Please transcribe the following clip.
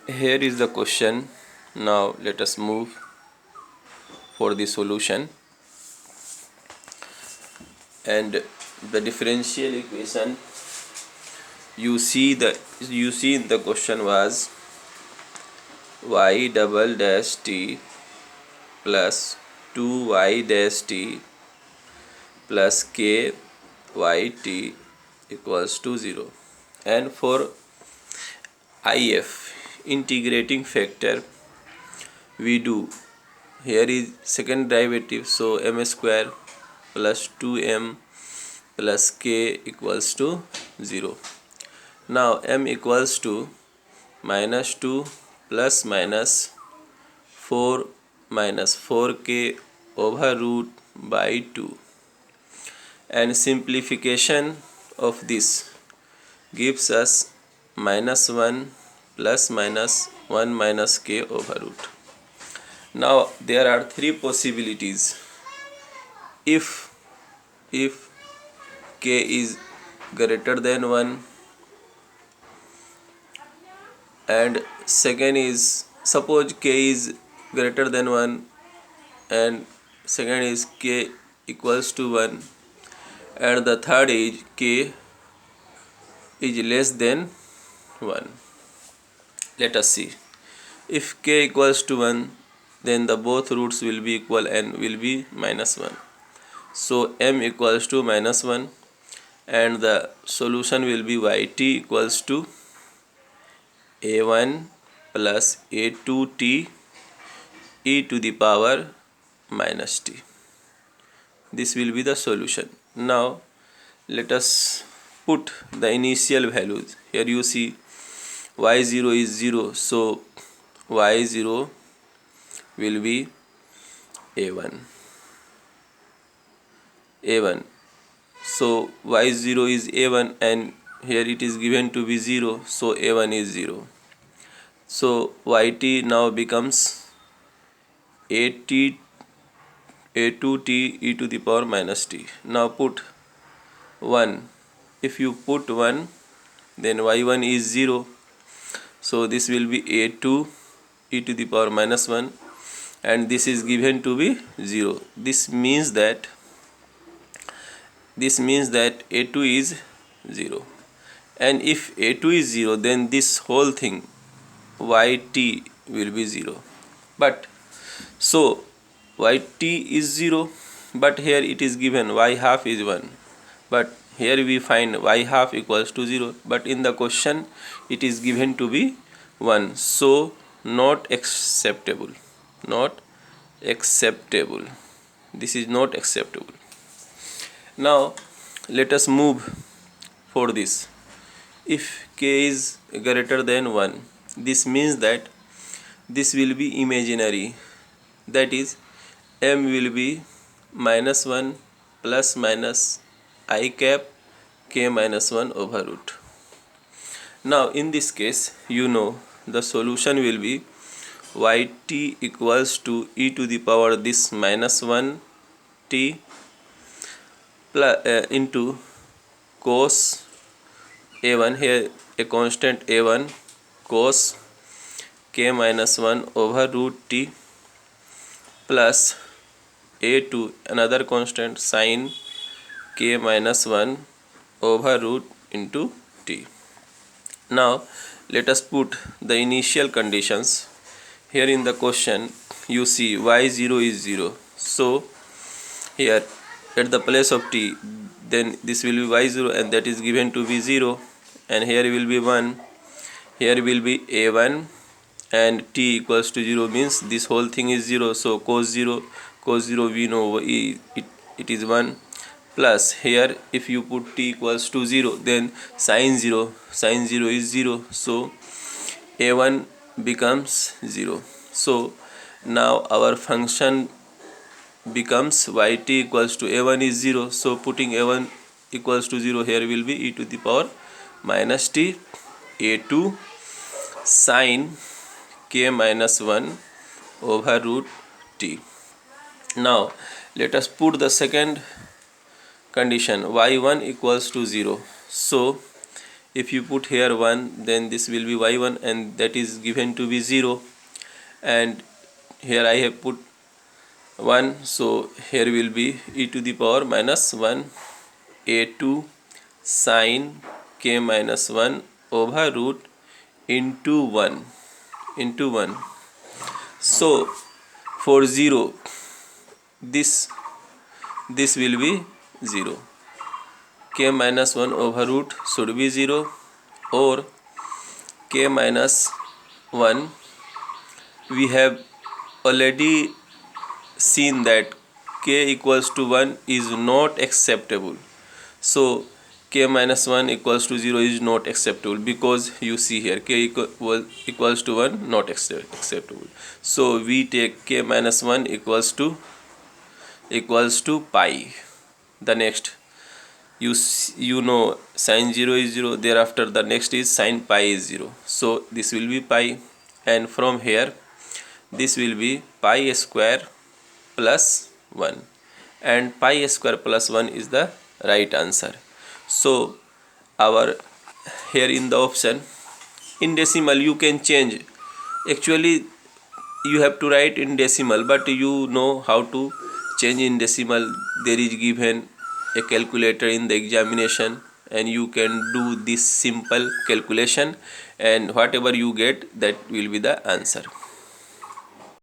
Here is the question. Now let us move for the solution. And the differential equation you see in the question was y double dash t plus 2y dash t plus k y t equals to 0. And for if integrating factor, we do, here is second derivative, so m square plus 2m plus k equals to 0. Now m equals to minus 2 plus minus 4 minus 4k over root by 2, and simplification of this gives us minus 1 plus minus 1 minus k over root. Now there are three possibilities. If k is greater than 1, and second is, suppose k is greater than 1 and second is k equals to 1, and the third is k is less than 1. Let us see. If k equals to 1, then the both roots will be equal and will be minus 1. So m equals to minus 1, and the solution will be yt equals to a1 plus a2t e to the power minus t. This will be the solution. Now let us put the initial values. Here you see y0 is 0, so y0 will be a1. So y0 is a1, and here it is given to be 0, so a1 is 0. So yt now becomes a2t e to the power minus t. Now put 1. If you put 1, then y1 is 0, so this will be a2 e to the power minus 1, and this is given to be 0. This means that a2 is 0, and if a2 is 0, then this whole thing yt will be 0. But so yt is 0, but here it is given y half is 1, but here we find y half equals to 0, but in the question it is given to be 1, so not acceptable. This is not acceptable. Now let us move for this. If k is greater than 1, this means that this will be imaginary, that is m will be minus 1 plus minus I cap k minus 1 over root. Now in this case, the solution will be yt equals to e to the power this minus 1 t plus, into cos a1, here a constant a1, cos k minus 1 over root t, plus a2, another constant, sin k minus 1 over root into t. Now let us put the initial conditions. Here in the question you see y0 is 0, so here at the place of t, then this will be y0, and that is given to be 0, and here will be 1, here will be a1, and t equals to 0 means this whole thing is 0, so cos 0 we know it is 1, plus here if you put t equals to 0, then sin 0 is 0, so a1 becomes 0. So now our function becomes yt equals to a1 is 0, so putting a1 equals to 0, here will be e to the power minus t a2 sin k minus 1 over root t. Now let us put the second condition, y1 equals to 0. So if you put here 1, then this will be y1, and that is given to be 0. And here I have put 1, so here will be e to the power minus 1 a2 sine k minus 1 over root into 1. So for 0, this will be 0. K minus 1 over root should be 0, or k minus 1, we have already seen that k equals to 1 is not acceptable. So k minus 1 equals to 0 is not acceptable, because you see here k equals to 1 not acceptable. So we take k minus 1 equals to pi. The next, you know sine 0 is 0, thereafter the next is sine pi is 0, so this will be pi, and from here this will be pi square plus 1, and pi square plus 1 is the right answer. So our here in the option, in decimal you can change. Actually you have to write in decimal, but you know how to change in decimal. There is given a calculator in the examination, and you can do this simple calculation, and whatever you get, that will be the answer.